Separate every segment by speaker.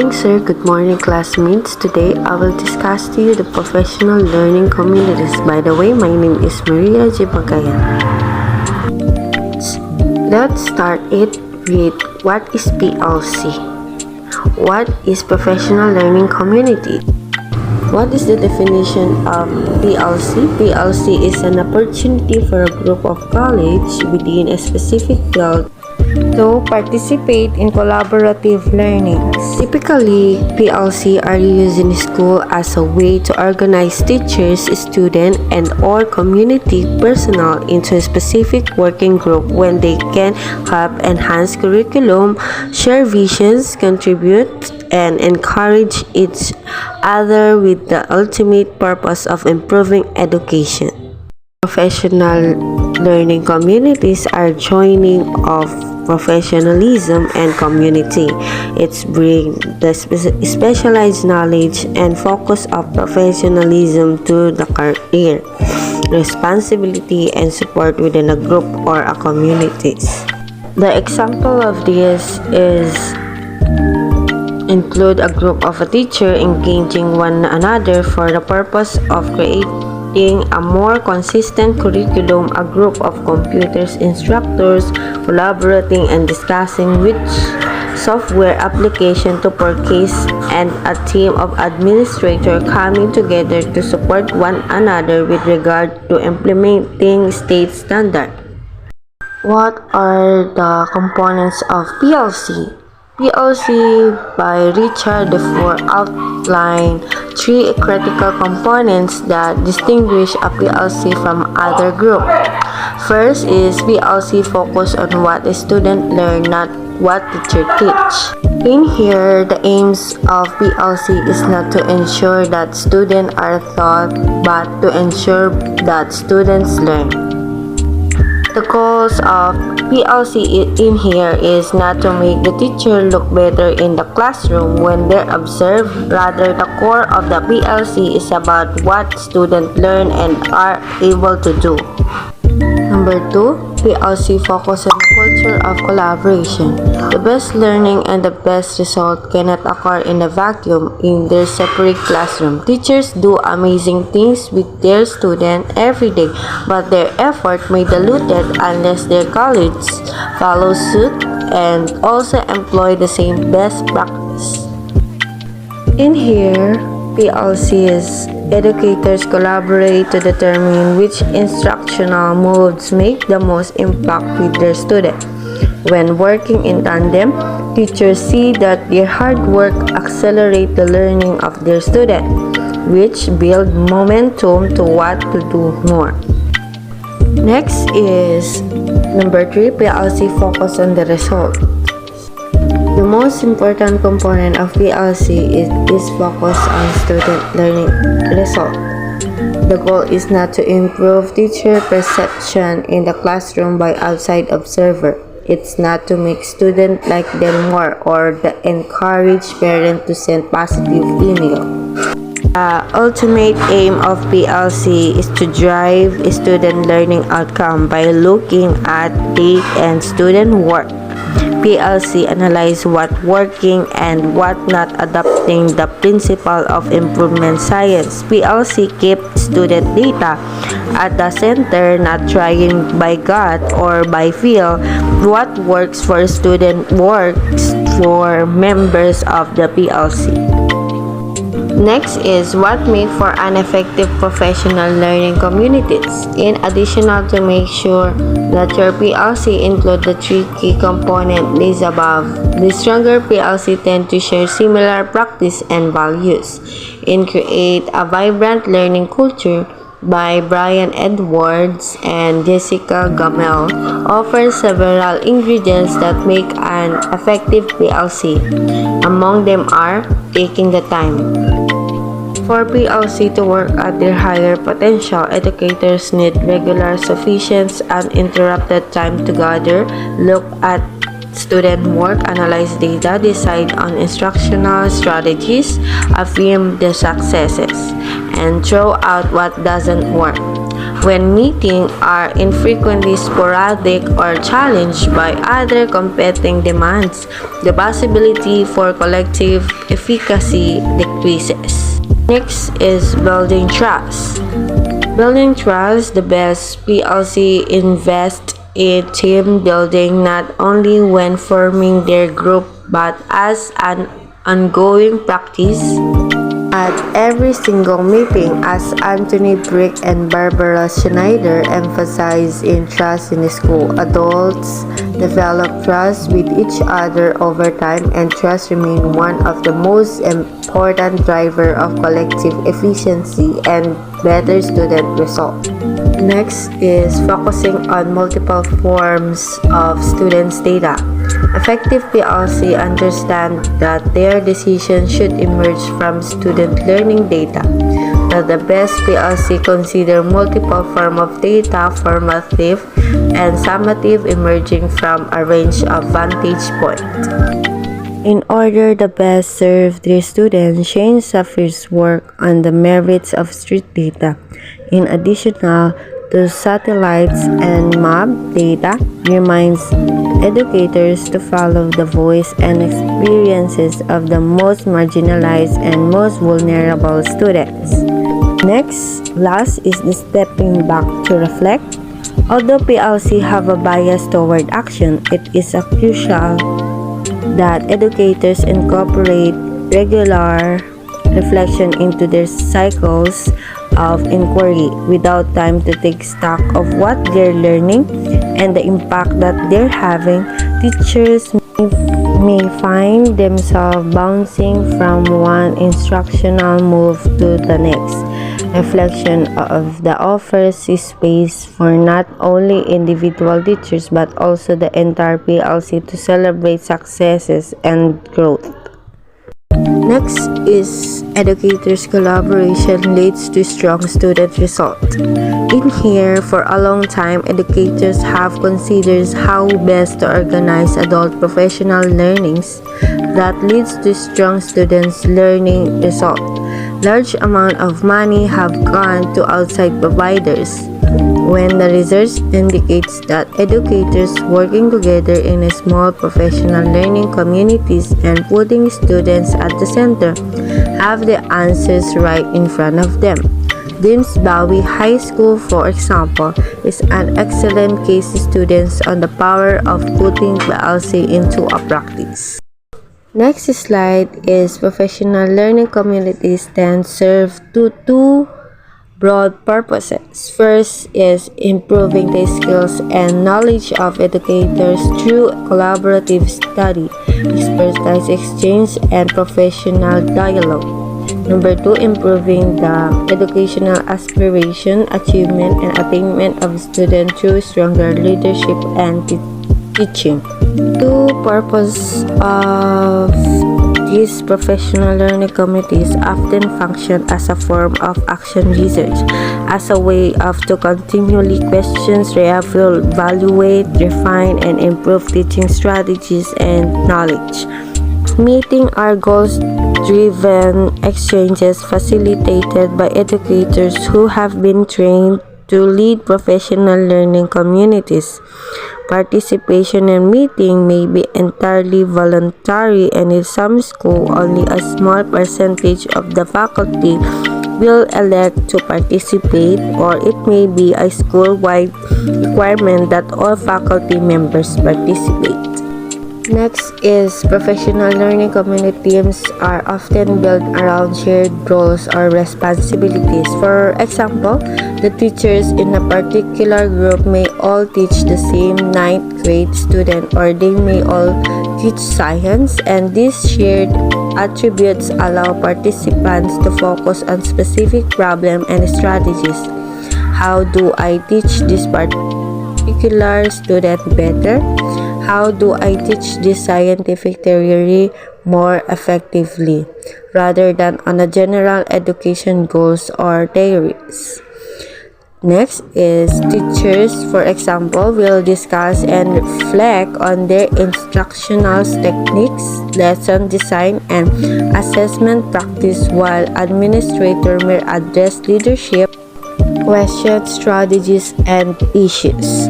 Speaker 1: morning, sir. Good morning, classmates. Today, I will discuss to you the professional learning communities. By the way, my name is Maria J. Pagayan. Let's start it with what is PLC? What is professional learning community? What is the definition of PLC? PLC is an opportunity for a group of college within a specific field to participate in collaborative learning. Typically, PLC are used in school as a way to organize teachers, students, and or community personnel into a specific working group when they can help enhance curriculum, share visions, contribute, and encourage each other with the ultimate purpose of improving education. Professional learning communities are joining of professionalism and community. It's bring the specialized knowledge and focus of professionalism to the career, responsibility, and support within a group or a communities. The example of this is include a group of a teacher engaging one another for the purpose of creating a more consistent curriculum, a group of computers instructors collaborating and discussing which software application to purchase, and a team of administrators coming together to support one another with regard to implementing state standard. What are the components of PLC? PLC by Richard DeFore outline three critical components that distinguish a PLC from other group. First is PLC focus on what a student learn, not what teacher teach. In here, the aims of PLC is not to ensure that students are taught, but to ensure that students learn. The goals of PLC in here is not to make the teacher look better in the classroom when they're observed. Rather, the core of the PLC is about what students learn and are able to do. Number 2, PLC focus on the culture of collaboration. The best learning and the best result cannot occur in a vacuum in their separate classroom. Teachers do amazing things with their students every day, but their effort may dilute it unless their colleagues follow suit and also employ the same best practice. In here, PLC's educators collaborate to determine which instructional modes make the most impact with their students. When working in tandem, teachers see that their hard work accelerates the learning of their students, which build momentum to what to do more. Next is number 3, PLC focus on the result. The most important component of PLC is focus on student learning result. The goal is not to improve teacher perception in the classroom by outside observer. It's not to make students like them more or to encourage parents to send positive email. The ultimate aim of PLC is to drive student learning outcome by looking at data and student work. PLC analyze what working and what not, adopting the principle of improvement science. PLC keep student data at the center, not trying by gut or by feel. What works for student works for members of the PLC. Next is what make for an effective professional learning communities. In addition to make sure that your PLC include the 3 key components listed above, the stronger PLC tend to share similar practice and values. In Create a Vibrant Learning Culture by Brian Edwards and Jessica Gamel offers several ingredients that make an effective PLC. Among them are taking the time. For PLC to work at their higher potential, educators need regular, sufficient, uninterrupted time to gather, look at student work, analyze data, decide on instructional strategies, affirm the successes, and throw out what doesn't work. when meetings are infrequently sporadic or challenged by other competing demands, the possibility for collective efficacy decreases. Next is building trust. Building trust, the best PLC invest in team building not only when forming their group but as an ongoing practice. At every single meeting, as Anthony Brick and Barbara Schneider emphasize in trust in school, adults develop trust with each other over time, and trust remains one of the most important drivers of collective efficiency and better student results. Next is focusing on multiple forms of students' data. Effective PLC understand that their decisions should emerge from student learning data. That the best PLC consider multiple forms of data, formative and summative, emerging from a range of vantage points. In order to best serve their students, Shane Saffir's work on the merits of street data, in addition to satellites and map data, reminds educators to follow the voice and experiences of the most marginalized and most vulnerable students. Last is the stepping back to reflect. Although PLC have a bias toward action, it is crucial that educators incorporate regular reflection into their cycles of inquiry. Without time to take stock of what they're learning and the impact that they're having, teachers may find themselves bouncing from one instructional move to the next. Reflection of the offers space for not only individual teachers but also the entire PLC to celebrate successes and growth. Next is educators' collaboration leads to strong student results. In here, for a long time, educators have considered how best to organize adult professional learnings that leads to strong students' learning results. Large amount of money have gone to outside providers. When the research indicates that educators working together in a small professional learning communities and putting students at the center have the answers right in front of them. Deems Bowie High School, for example, is an excellent case students on the power of putting PLC into a practice. Next slide is professional learning communities then serve two broad purposes. First is improving the skills and knowledge of educators through collaborative study, expertise exchange, and professional dialogue. Number 2, improving the educational aspiration, achievement, and attainment of students through stronger leadership and teaching. Two purposes of these professional learning committees often function as a form of action research, as a way to continually question, evaluate, refine, and improve teaching strategies and knowledge. Meeting our goals-driven exchanges facilitated by educators who have been trained to lead professional learning communities. Participation in meeting may be entirely voluntary, and in some schools, only a small percentage of the faculty will elect to participate, or it may be a school-wide requirement that all faculty members participate. Next is professional learning community teams are often built around shared roles or responsibilities. For example, the teachers in a particular group may all teach the same 9th grade student, or they may all teach science, and these shared attributes allow participants to focus on specific problems and strategies. How do I teach this particular student better? How do I teach this scientific theory more effectively, rather than on a general education goals or theories? Next is teachers, for example, will discuss and reflect on their instructional techniques, lesson design, and assessment practice, while administrators may address leadership questions, strategies, and issues.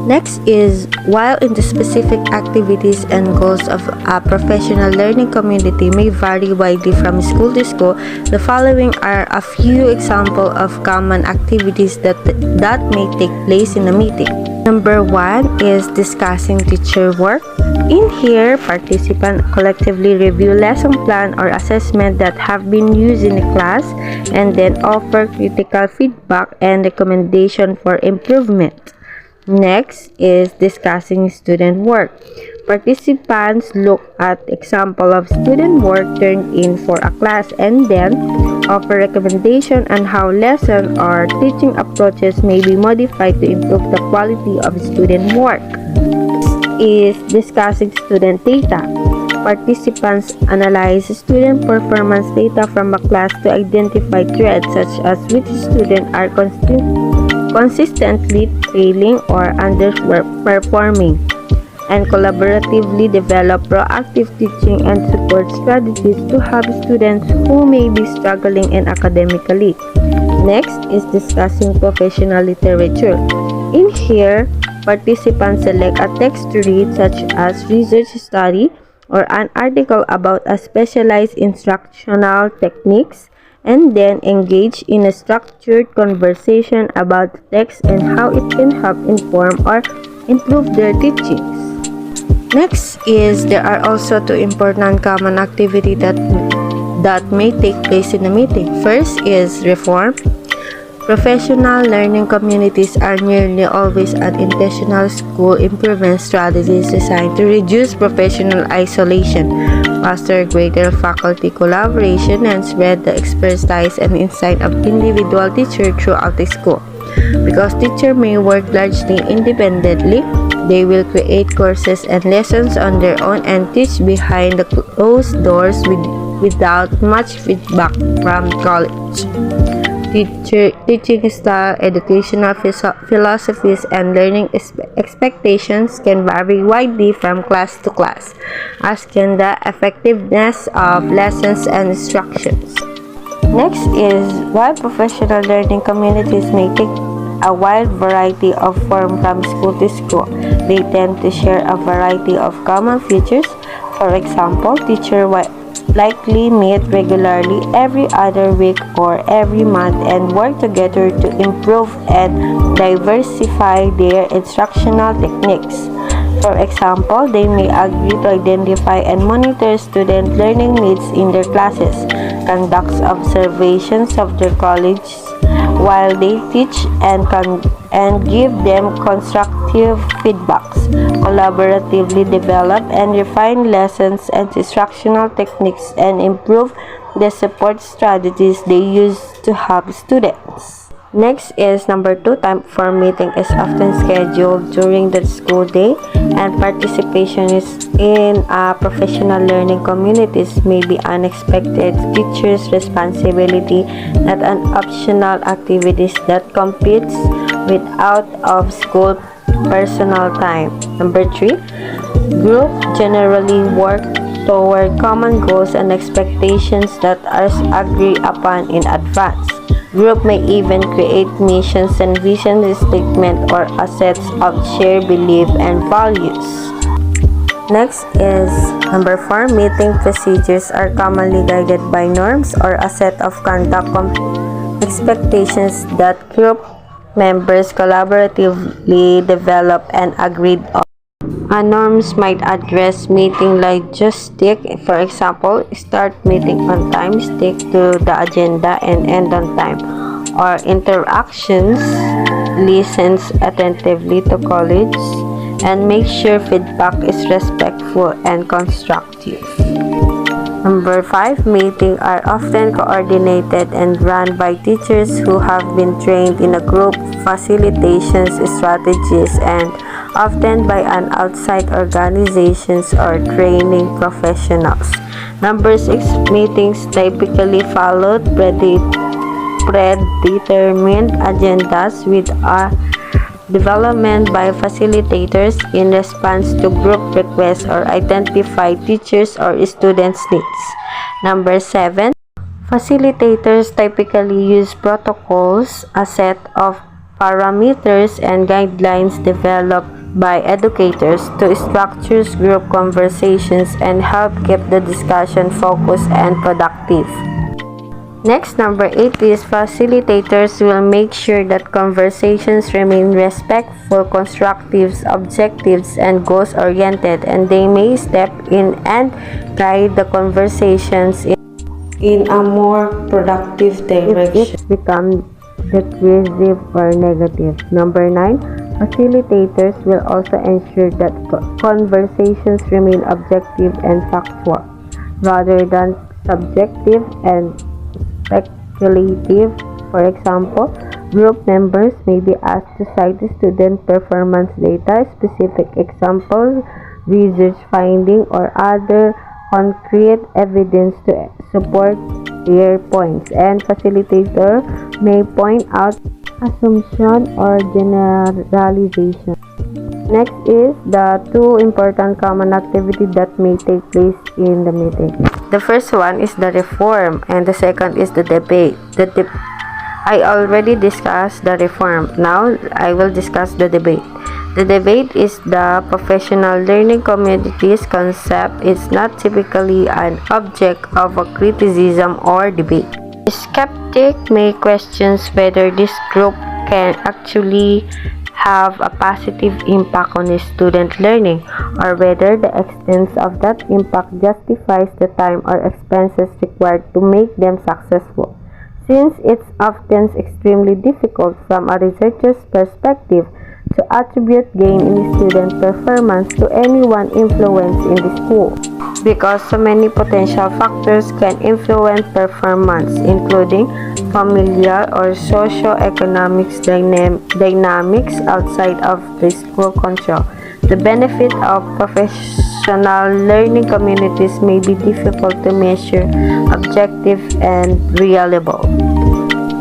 Speaker 1: Next is, while in the specific activities and goals of a professional learning community may vary widely from school to school, the following are a few examples of common activities that may take place in a meeting. Number 1 is discussing teacher work. In here, participants collectively review lesson plan or assessment that have been used in the class and then offer critical feedback and recommendation for improvement. Next is discussing student work. Participants look at example of student work turned in for a class and then offer recommendation on how lesson or teaching approaches may be modified to improve the quality of student work. Is discussing student data. Participants analyze student performance data from a class to identify threats such as which students are consistently failing or underperforming, and collaboratively develop proactive teaching and support strategies to help students who may be struggling academically. Next is discussing professional literature. In here, participants select a text to read such as research study or an article about a specialized instructional techniques and then engage in a structured conversation about the text and how it can help inform or improve their teachings. Next is, there are also two important common activities that may take place in a meeting. First is reform. Professional learning communities are nearly always an intentional school improvement strategies designed to reduce professional isolation, foster greater faculty collaboration, and spread the expertise and insight of individual teachers throughout the school. Because teachers may work largely independently, they will create courses and lessons on their own and teach behind the closed doors without much feedback from college. Teaching style, educational philosophies, and learning expectations can vary widely from class to class, as can the effectiveness of lessons and instructions. Next is, while professional learning communities may take a wide variety of forms from school to school, they tend to share a variety of common features. For example, teachers likely meet regularly every other week or every month and work together to improve and diversify their instructional techniques. For example, they may agree to identify and monitor student learning needs in their classes, conduct observations of their colleagues while they teach, and give them constructive feedbacks, collaboratively develop and refine lessons and instructional techniques, and improve the support strategies they use to help students. Next is number 2, time for meeting is often scheduled during the school day, and participation in professional learning communities may be unexpected teachers' responsibility, not an optional activities that competes with out-of-school personal time. Number 3, group generally work toward common goals and expectations that are agreed upon in advance. Group may even create missions and vision statement or a set of shared beliefs and values. Next is number 4, meeting procedures are commonly guided by norms or a set of conduct expectations that group members collaboratively develop and agreed on. Norms might address meeting like just stick, for example, start meeting on time, stick to the agenda, and end on time. Or interactions, listens attentively to colleagues, and make sure feedback is respectful and constructive. Number 5, meetings are often coordinated and run by teachers who have been trained in a group facilitation strategies and often by an outside organizations or training professionals. Number 6, meetings typically followed predetermined agendas with a development by facilitators in response to group requests or identify teachers or students' needs. Number 7, Facilitators typically use protocols, a set of parameters and guidelines developed by educators to structure group conversations and help keep the discussion focused and productive. Next, number 8 is facilitators will make sure that conversations remain respectful, constructive, objectives, and goals-oriented, and they may step in and guide the conversations in a more productive direction if it becomes decisive or negative. Number 9, facilitators will also ensure that conversations remain objective and factual, rather than subjective and speculative. For example, group members may be asked to cite student performance data, specific examples, research finding, or other concrete evidence to support their points, and facilitator may point out assumption or generalization. Next is the two important common activities that may take place in the meeting. The first one is the reform, and the second is the debate. I already discussed the reform. Now I will discuss the debate. The debate is the professional learning community's concept. It's not typically an object of a criticism or debate. A skeptic may question whether this group can actually have a positive impact on a student learning, or whether the extent of that impact justifies the time or expenses required to make them successful. Since it's often extremely difficult from a researcher's perspective to attribute gain in student performance to any one influence in the school, because so many potential factors can influence performance, including familial or socio-economic dynamics outside of the school control. The benefit of professional learning communities may be difficult to measure, objective, and reliable.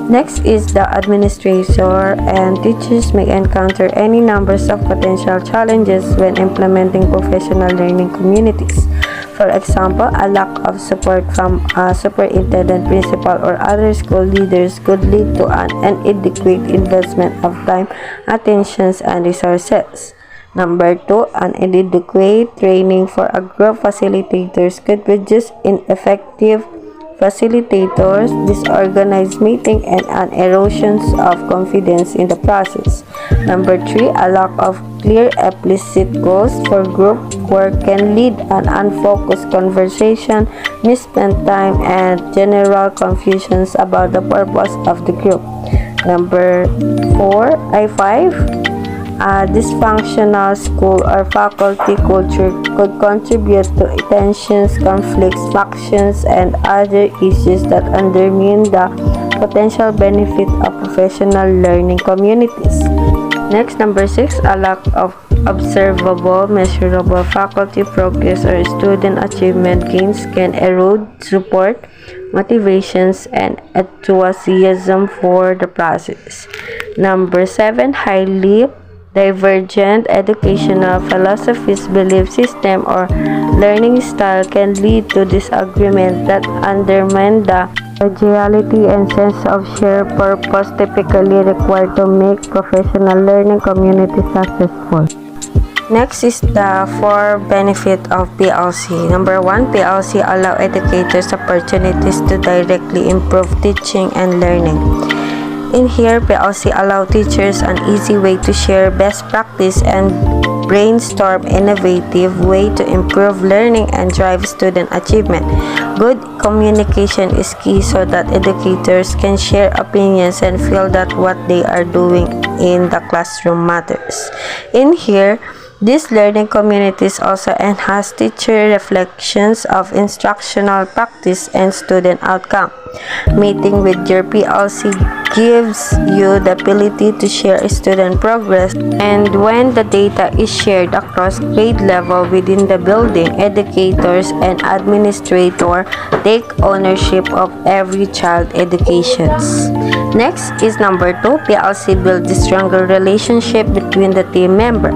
Speaker 1: Next is the administrator, and teachers may encounter any numbers of potential challenges when implementing professional learning communities. For example, a lack of support from a superintendent, principal, or other school leaders could lead to an inadequate investment of time, attention, and resources. Number 2, inadequate training for a group facilitators could produce ineffective facilitators, disorganized meeting, and an erosion of confidence in the process. Number 3, a lack of clear explicit goals for group work can lead an unfocused conversation, misspent time, and general confusions about the purpose of the group. Number 5, a dysfunctional school or faculty culture could contribute to tensions, conflicts, factions, and other issues that undermine the potential benefit of professional learning communities. Next, number 6, a lack of observable, measurable faculty progress or student achievement gains can erode support, motivations, and enthusiasm for the process. Number 7, highly divergent educational philosophies, belief system, or learning style can lead to disagreement that undermine the collegiality and sense of shared purpose typically required to make professional learning communities successful. Next is the 4 benefit of PLC. Number 1, PLC allow educators opportunities to directly improve teaching and learning. In here, PLC allow teachers an easy way to share best practice and brainstorm innovative way to improve learning and drive student achievement. Good communication is key so that educators can share opinions and feel that what they are doing in the classroom matters. In here, these learning communities also enhance teacher reflections of instructional practice and student outcome. Meeting with your PLC gives you the ability to share student progress, and when the data is shared across grade level within the building, educators and administrators take ownership of every child educations. Next is number 2, PLC builds a stronger relationship between the team member.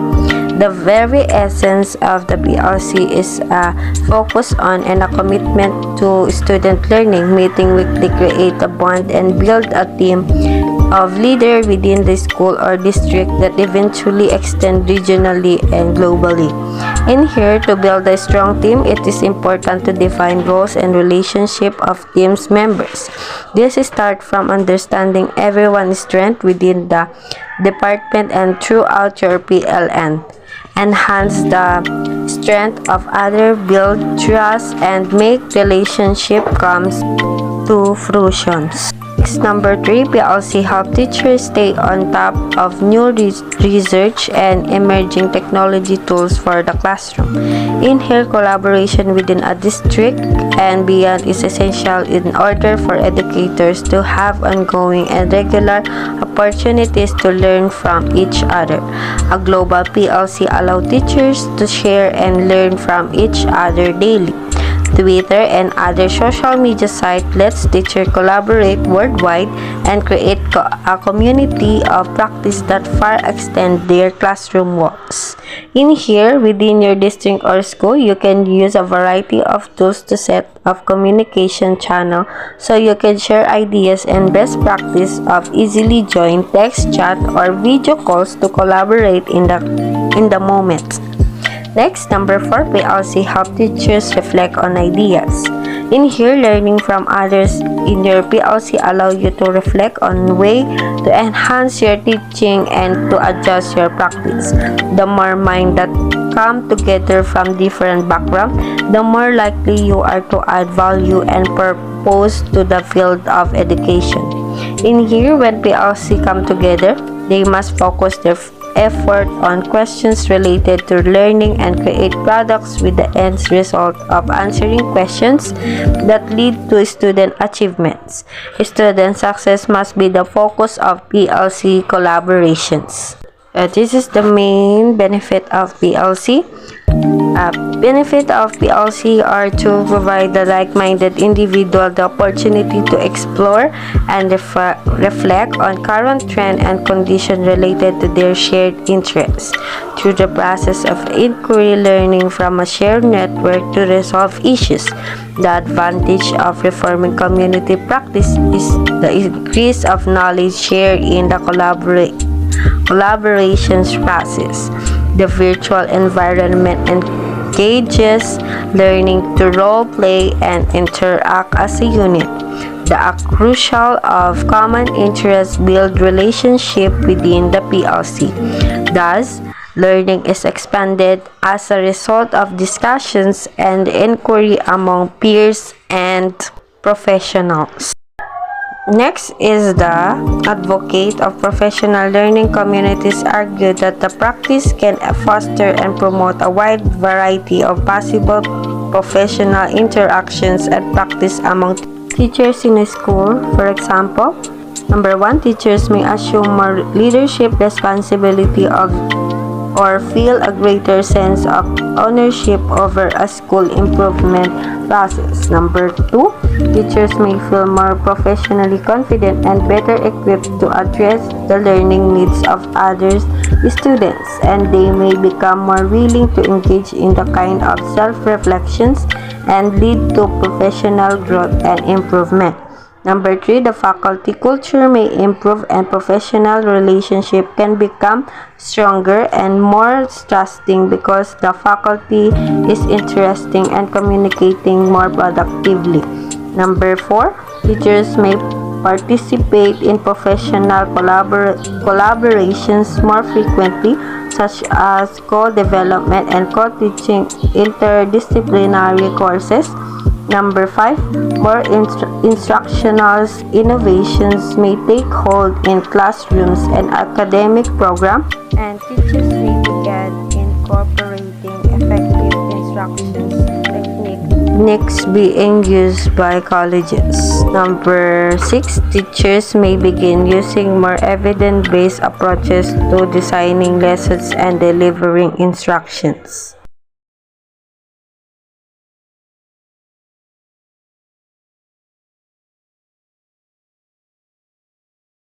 Speaker 1: The very essence of the PLC is a focus on and a commitment to student learning. Meeting weekly create a bond and build a team of leaders within the school or district that eventually extend regionally and globally. In here, to build a strong team, it is important to define roles and relationship of team's members. This starts from understanding everyone's strength within the department and throughout your PLN. Enhance the strength of others, build trust, and make relationship comes to fruition. Number 3, PLC help teachers stay on top of new research and emerging technology tools for the classroom. In here, collaboration within a district and beyond is essential in order for educators to have ongoing and regular opportunities to learn from each other. A global PLC allows teachers to share and learn from each other daily. Twitter and other social media sites lets teachers collaborate worldwide and create a community of practice that far extend their classroom walls. In here, within your district or school, you can use a variety of tools to set up communication channel so you can share ideas and best practice of easily join text chat or video calls to collaborate in the moment. Next, number 4, PLC help teachers reflect on ideas. In here, learning from others in your PLC allow you to reflect on way to enhance your teaching and to adjust your practice. The more minds that come together from different backgrounds, the more likely you are to add value and purpose to the field of education. In here, when PLC come together, they must focus their effort on questions related to learning and create products with the end result of answering questions that lead to student achievements. Student success must be the focus of PLC collaborations. This is the main benefit of PLC. Benefit of PLC are to provide the like-minded individual the opportunity to explore and reflect on current trend and condition related to their shared interests. Through the process of inquiry, learning from a shared network to resolve issues. The advantage of reforming community practice is the increase of knowledge shared in the collaborations process. The virtual environment engages learning to role play and interact as a unit. The crucial of common interests build relationship within the PLC. Thus, learning is expanded as a result of discussions and inquiry among peers and professionals. Next is the advocate of professional learning communities argue that the practice can foster and promote a wide variety of possible professional interactions and practice among teachers in a school. For example, number 1, teachers may assume more leadership responsibility or feel a greater sense of ownership over a school improvement process. Number 2, teachers may feel more professionally confident and better equipped to address the learning needs of other students, and they may become more willing to engage in the kind of self-reflections and lead to professional growth and improvement. Number 3, the faculty culture may improve and professional relationship can become stronger and more trusting because the faculty is interesting and communicating more productively. Number 4, teachers may participate in professional collaborations more frequently, such as co-development and co-teaching interdisciplinary courses. Number 5, more instructional innovations may take hold in classrooms and academic programs, and teachers may begin incorporating effective instructions techniques being used by colleges. Number 6, teachers may begin using more evidence-based approaches to designing lessons and delivering instructions.